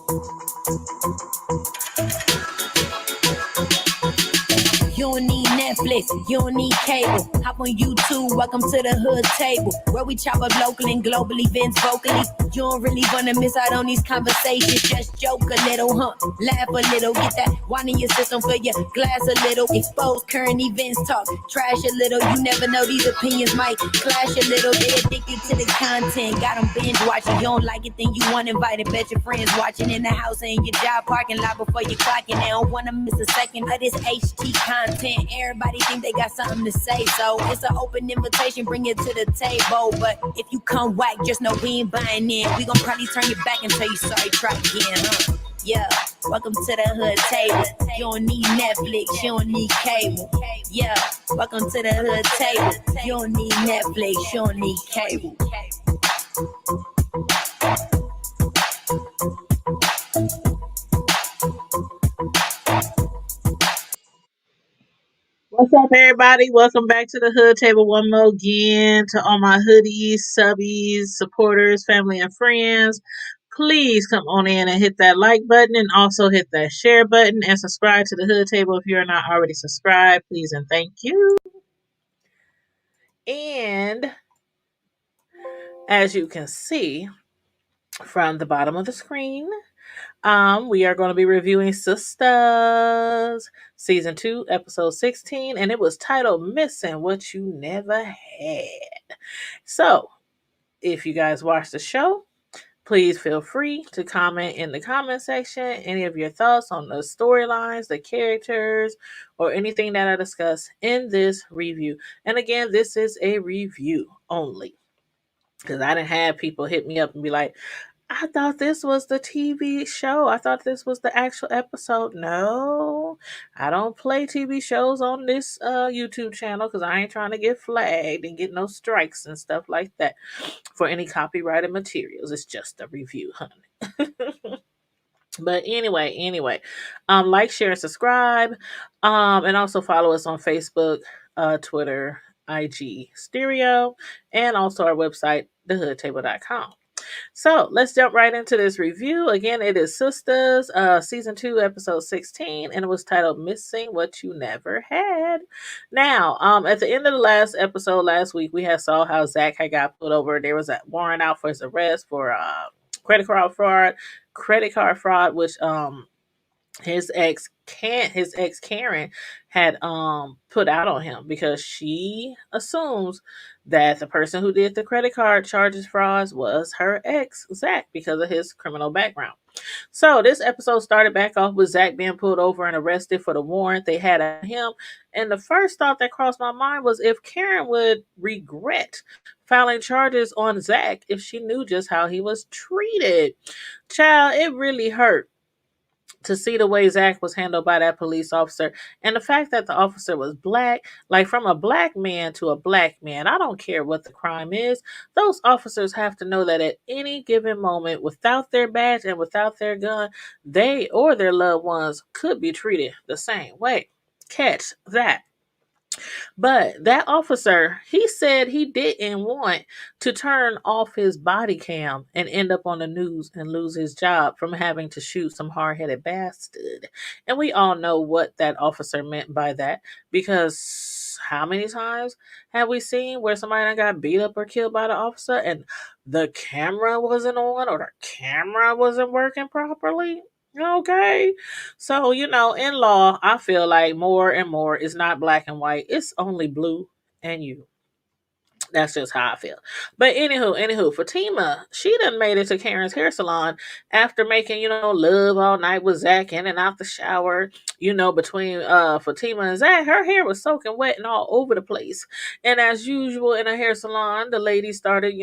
You don't need Netflix, you don't need cable. Hop on YouTube, welcome to the hood table, where we chop up local and global events vocally. You don't really wanna miss out on these conversations. Just joke a little, laugh a little, get that wine in your system, fill your glass a little. Expose current events, talk trash a little. You never know, these opinions might clash a little. They addicted to the content, got them binge watching. You don't like it, then you want invited. Bet your friends watching in the house and your job parking lot before you clocking. They don't wanna miss a second of this HT content. Everybody think they got something to say, so it's an open invitation, bring it to the table. But if you come whack, just know we ain't buying in. We gon' probably turn your back and tell you sorry, try again, Yeah, welcome to the hood table. You don't need Netflix, you don't need cable. Yeah, welcome to the hood table. You don't need Netflix, you don't need cable. What's up, everybody? Welcome back to the Hood Table one more again. To all my hoodies, subbies, supporters, family, and friends, please come on in and hit that like button and also hit that share button and subscribe to the Hood Table if you're not already subscribed. Please and thank you. And as you can see from the bottom of the screen, we are going to be reviewing Sistas season 2, episode 16, and it was titled "Missing What You Never Had." So, if you guys watch the show, please feel free to comment in the comment section any of your thoughts on the storylines, the characters, or anything that I discuss in this review. And again, this is a review only, because I didn't have people hit me up and be like, I thought this was the TV show. I thought this was the actual episode. No, I don't play TV shows on this YouTube channel because I ain't trying to get flagged and get no strikes and stuff like that for any copyrighted materials. It's just a review, honey. But anyway, like, share, and subscribe, and also follow us on Facebook, Twitter, IG, Stereo, and also our website, thehoodtable.com. So let's jump right into this review. Again, it is Sistas, season 2, episode 16, and it was titled "Missing What You Never Had." Now, at the end of the last episode last week, we had saw how Zach had got put over. There was a warrant out for his arrest for credit card fraud, which his ex Karen had put out on him because she assumes that the person who did the credit card charges frauds was her ex Zach because of his criminal background. So this episode started back off with Zach being pulled over and arrested for the warrant they had on him. And the first thought that crossed my mind was if Karen would regret filing charges on Zach if she knew just how he was treated. Child, it really hurt to see the way Zach was handled by that police officer, and the fact that the officer was black, like from a black man to a black man. I don't care what the crime is. Those officers have to know that at any given moment, without their badge and without their gun, they or their loved ones could be treated the same way. Catch that. But that officer, he said he didn't want to turn off his body cam and end up on the news and lose his job from having to shoot some hard-headed bastard. And we all know what that officer meant by that, because how many times have we seen where somebody got beat up or killed by the officer and the camera wasn't on or the camera wasn't working properly? Okay. So, in law, I feel like more and more is not black and white. It's only blue and you. That's just how I feel. But anywho, Fatima, she done made it to Karen's hair salon after making, love all night with Zach in and out the shower. Between Fatima and Zach, her hair was soaking wet and all over the place. And as usual in a hair salon, the ladies started,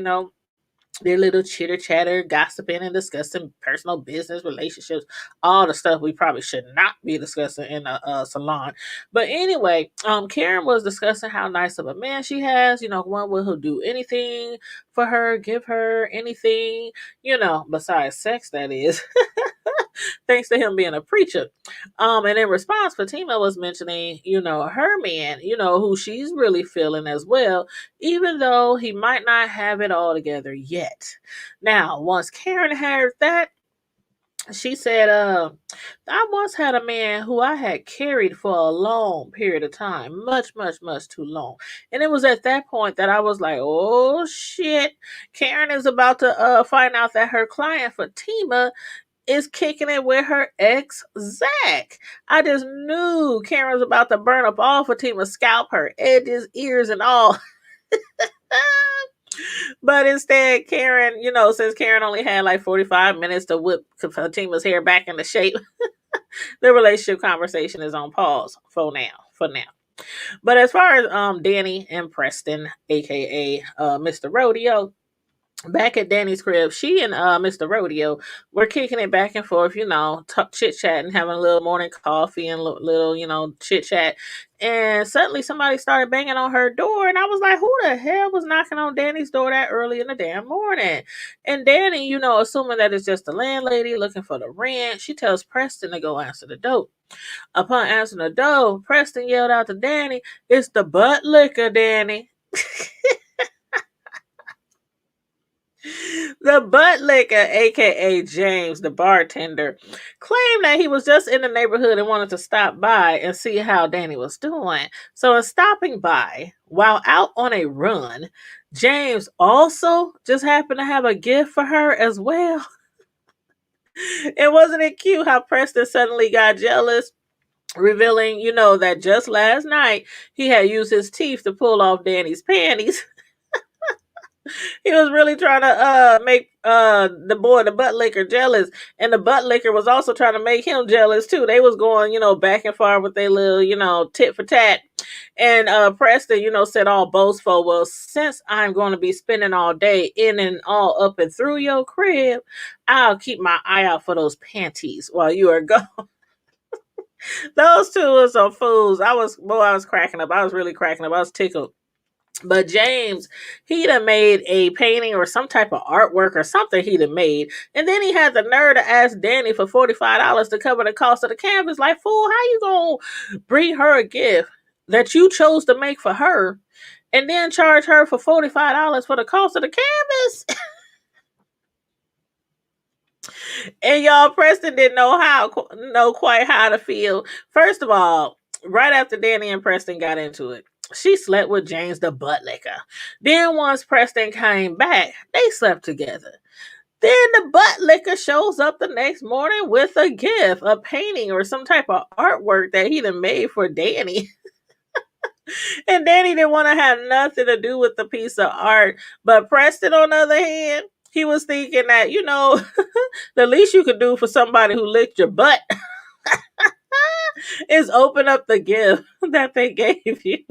their little chitter chatter, gossiping and discussing personal business, relationships, all the stuff we probably should not be discussing in a salon. But anyway, Karen was discussing how nice of a man she has, one who'll do anything for her, give her anything, besides sex, that is. Thanks to him being a preacher. And in response, Fatima was mentioning, her man, who she's really feeling as well, even though he might not have it all together yet. Now, once Karen heard that, She said, I once had a man who I had carried for a long period of time, much, much, much too long. And it was at that point that I was like, oh shit, Karen is about to find out that her client Fatima is kicking it with her ex Zach. I just knew Karen was about to burn up all Fatima's scalp, her edges, ears, and all. But instead, Karen, since Karen only had like 45 minutes to whip Fatima's hair back into shape, the relationship conversation is on pause for now. For now. But as far as Danny and Preston, aka Mr. Rodeo, back at Danny's crib, she and Mr. Rodeo were kicking it back and forth, chit chatting, having a little morning coffee and little, chit chat. And suddenly somebody started banging on her door, and I was like, who the hell was knocking on Danny's door that early in the damn morning? And Danny, assuming that it's just the landlady looking for the rent, she tells Preston to go answer the door. Upon answering the door, Preston yelled out to Danny, "It's the butt liquor, Danny." The butt liquor, aka James, the bartender, claimed that he was just in the neighborhood and wanted to stop by and see how Danny was doing. So, in stopping by, while out on a run, James also just happened to have a gift for her as well. And wasn't it cute how Preston suddenly got jealous? Revealing, that just last night he had used his teeth to pull off Danny's panties. He was really trying to make the boy, the butt licker, jealous, and the butt licker was also trying to make him jealous too. They was going, back and forth with their little, tit for tat. And Preston, said all boastful, "Well, since I'm going to be spending all day in and all up and through your crib, I'll keep my eye out for those panties while you are gone." Those two were some fools. I was cracking up. I was really cracking up. I was tickled. But James, he'd have made a painting or some type of artwork or something he'd have made. And then he had the nerve to ask Danny for $45 to cover the cost of the canvas. Like, fool, how you gonna bring her a gift that you chose to make for her and then charge her for $45 for the cost of the canvas? And y'all, Preston didn't know quite how to feel. First of all, right after Danny and Preston got into it, she slept with James the butt licker. Then once Preston came back, they slept together. Then the butt licker shows up the next morning with a gift, a painting or some type of artwork that he'd have made for Danny. And Danny didn't want to have nothing to do with the piece of art. But Preston, on the other hand, he was thinking that, the least you could do for somebody who licked your butt is open up the gift that they gave you.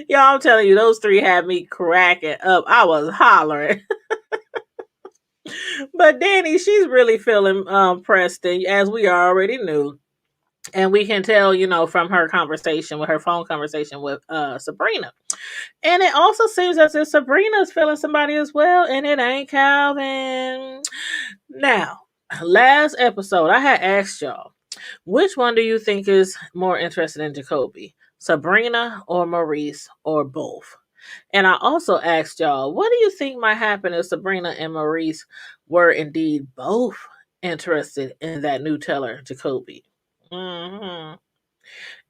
Y'all, I'm telling you, those three had me cracking up. I was hollering. But Danny, she's really feeling Preston, as we already knew. And we can tell, from her phone conversation with Sabrina. And it also seems as if Sabrina's feeling somebody as well, and it ain't Calvin. Now, last episode, I had asked y'all, which one do you think is more interested in Jacoby? Sabrina or Maurice or both? And I also asked y'all, what do you think might happen if Sabrina and Maurice were indeed both interested in that new teller, Jacoby? Mm-hmm.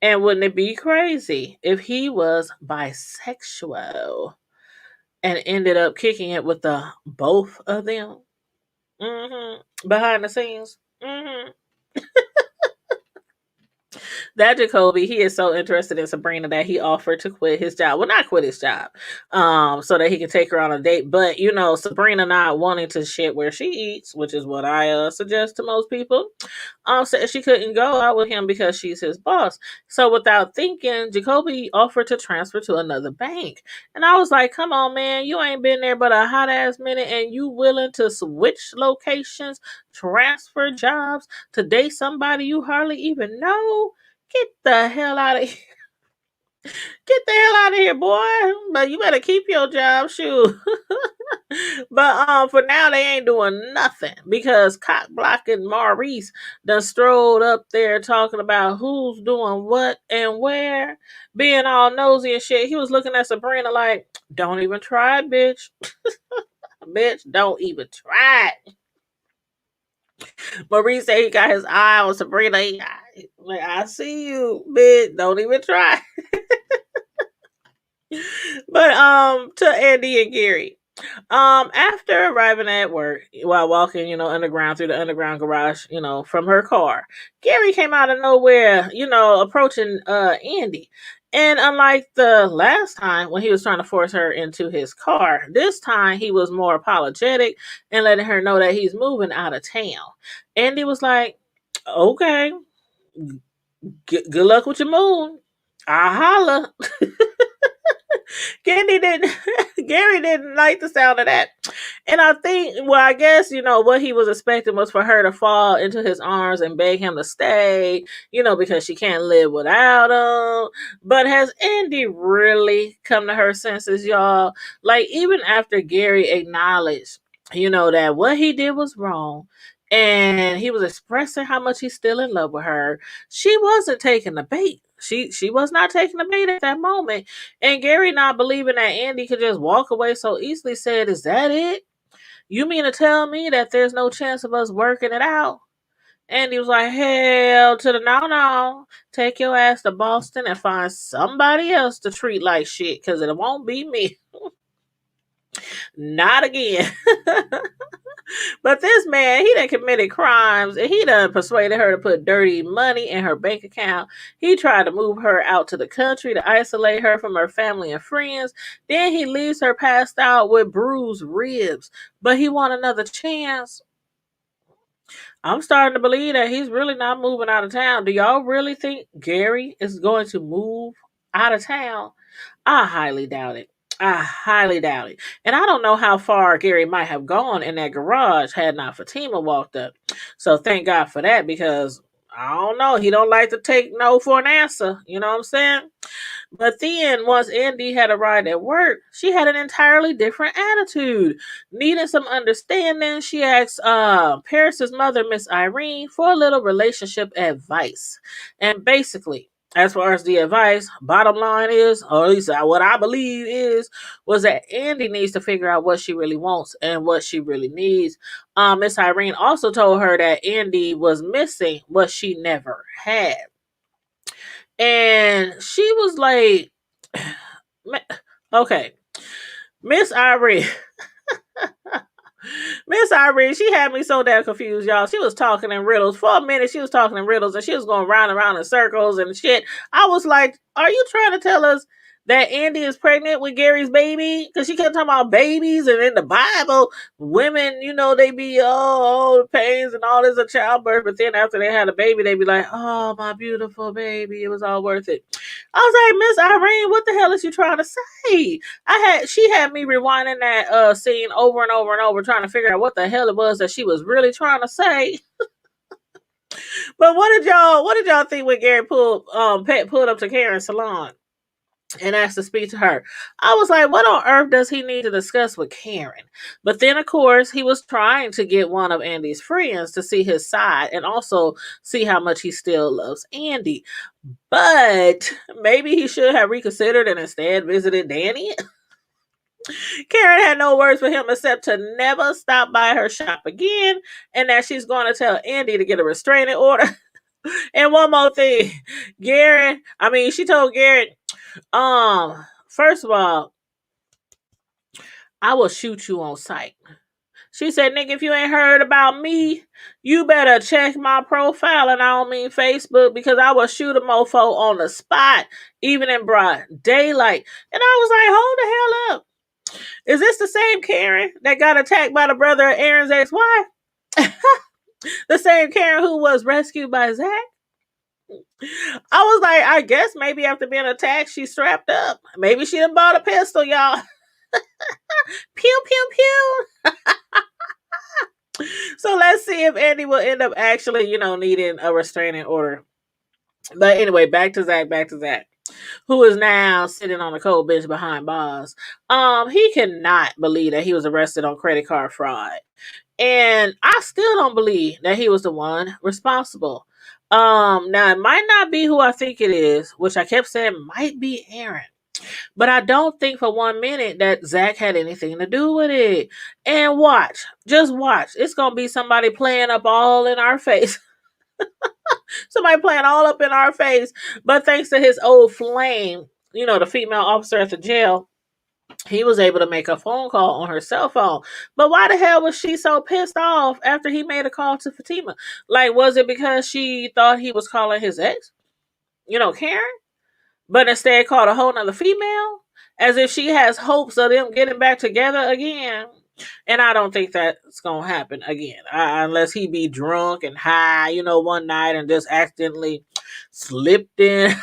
And wouldn't it be crazy if he was bisexual and ended up kicking it with the both of them? Mm-hmm. Behind the scenes. Mm-hmm. That Jacoby, he is so interested in Sabrina that he offered to quit his job. Well, not quit his job, so that he can take her on a date. But Sabrina not wanting to shit where she eats, which is what I suggest to most people. Said she couldn't go out with him because she's his boss. So without thinking, Jacoby offered to transfer to another bank. And I was like, come on, man, you ain't been there but a hot ass minute and you willing to switch locations, transfer jobs to date somebody you hardly even know? Get the hell out of here. Get the hell out of here, boy. But you better keep your job, shoot. But for now they ain't doing nothing because cock blocking Maurice done strolled up there talking about who's doing what and where, being all nosy and shit. He was looking at Sabrina like, don't even try it, bitch. Bitch, don't even try it. Maurice said he got his eye on Sabrina. Like, I see you, bitch. Don't even try. But to Andy and Gary. After arriving at work while walking, underground through the underground garage, from her car, Gary came out of nowhere, approaching Andy. And unlike the last time when he was trying to force her into his car, this time he was more apologetic and letting her know that he's moving out of town. Andy was like, okay, good luck with your move. I holla. Gary didn't Gary didn't like the sound of that. And I think, well, I guess, what he was expecting was for her to fall into his arms and beg him to stay, because she can't live without him. But has Andy really come to her senses, y'all? Like, even after Gary acknowledged, that what he did was wrong, and he was expressing how much he's still in love with her, she wasn't taking the bait. She was not taking the bait at that moment. And Gary, not believing that Andy could just walk away so easily, said, "Is that it? You mean to tell me that there's no chance of us working it out?" Andy was like, "Hell to the no, no. Take your ass to Boston and find somebody else to treat like shit, because it won't be me. Not again." But this man, he done committed crimes, and he done persuaded her to put dirty money in her bank account. He tried to move her out to the country to isolate her from her family and friends. Then he leaves her passed out with bruised ribs. But he want another chance. I'm starting to believe that he's really not moving out of town. Do y'all really think Gary is going to move out of town? I highly doubt it. I highly doubt it. And I don't know how far Gary might have gone in that garage had not Fatima walked up. So thank God for that, because I don't know. He don't like to take no for an answer. You know what I'm saying? But then, once Andy had arrived at work, she had an entirely different attitude. Needing some understanding, she asked Paris's mother, Miss Irene, for a little relationship advice. And basically, as far as the advice, bottom line is, or at least what I believe is, was that Andy needs to figure out what she really wants and what she really needs. Miss Irene also told her that Andy was missing what she never had. And she was like, okay, Miss Irene. Miss Irene, she had me so damn confused, y'all. She was talking in riddles. For a minute, she was talking in riddles and she was going round and round in circles and shit. I was like, are you trying to tell us that Andy is pregnant with Gary's baby? Because she kept talking about babies, and in the Bible, women, they be, oh, the pains and all this of childbirth. But then after they had a baby, they be like, oh, my beautiful baby, it was all worth it. I was like, Miss Irene, what the hell is you trying to say? She had me rewinding that scene over and over and over, trying to figure out what the hell it was that she was really trying to say. But what did y'all think when Gary pulled up to Karen's salon and asked to speak to her? I was like, what on earth does he need to discuss with Karen? But then, of course, he was trying to get one of Andy's friends to see his side and also see how much he still loves Andy. But maybe he should have reconsidered and instead visited Danny. Karen had no words for him except to never stop by her shop again, and that she's going to tell Andy to get a restraining order. And one more thing, she told Gary, first of all, I will shoot you on sight. She said, nigga, if you ain't heard about me, you better check my profile, and I don't mean Facebook, because I will shoot a mofo on the spot, even in broad daylight. And I was like, hold the hell up. Is this the same Karen that got attacked by the brother of Aaron's ex-wife? The same Karen who was rescued by Zach? I was like, I guess maybe after being attacked, she strapped up. Maybe she done bought a pistol, y'all. Pew, pew, pew. So let's see if Andy will end up actually, needing a restraining order. But anyway, back to Zach, who is now sitting on a cold bench behind bars. He cannot believe that he was arrested on credit card fraud. And I still don't believe that he was the one responsible. Now it might not be who I think it is, which I kept saying might be Aaron. But I don't think for 1 minute that Zach had anything to do with it. And watch, just watch. It's gonna be somebody playing up all in our face. Somebody playing all up in our face. But thanks to his old flame, the female officer at the jail, he was able to make a phone call on her cell phone. But why the hell was she so pissed off after he made a call to Fatima? Like, was it because she thought he was calling his ex? Karen? But instead called a whole nother female? As if she has hopes of them getting back together again. And I don't think that's going to happen again. Unless he be drunk and high, one night and just accidentally slipped in.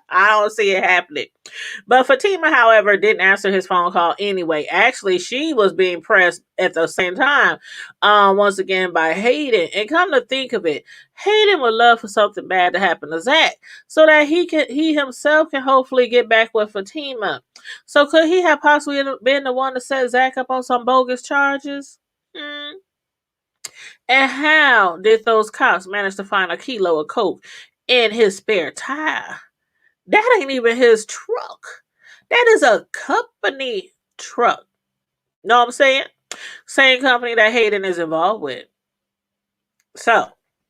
I don't see it happening. But Fatima, however, didn't answer his phone call anyway. Actually, she was being pressed at the same time, once again by Hayden. And come to think of it, Hayden would love for something bad to happen to Zach so that he himself can hopefully get back with Fatima. So could he have possibly been the one to set Zach up on some bogus charges? And how did those cops manage to find a kilo of coke in his spare tire? That ain't even his truck. That is a company truck. Know what I'm saying? Same company that Hayden is involved with. So,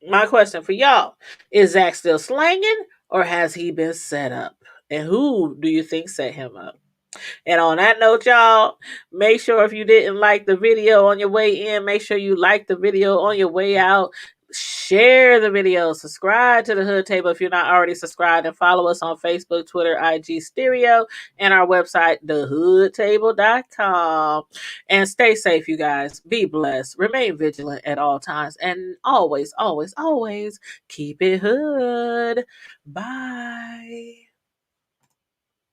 my question for y'all, is Zach still slanging or has he been set up? And who do you think set him up? And on that note, y'all, make sure if you didn't like the video on your way in, make sure you like the video on your way out. Share the video, subscribe to the Hood Table if you're not already subscribed, and follow us on Facebook, Twitter, IG, Stereo, and our website, thehoodtable.com. And stay safe, you guys. Be blessed. Remain vigilant at all times. And always, always, always keep it hood. Bye.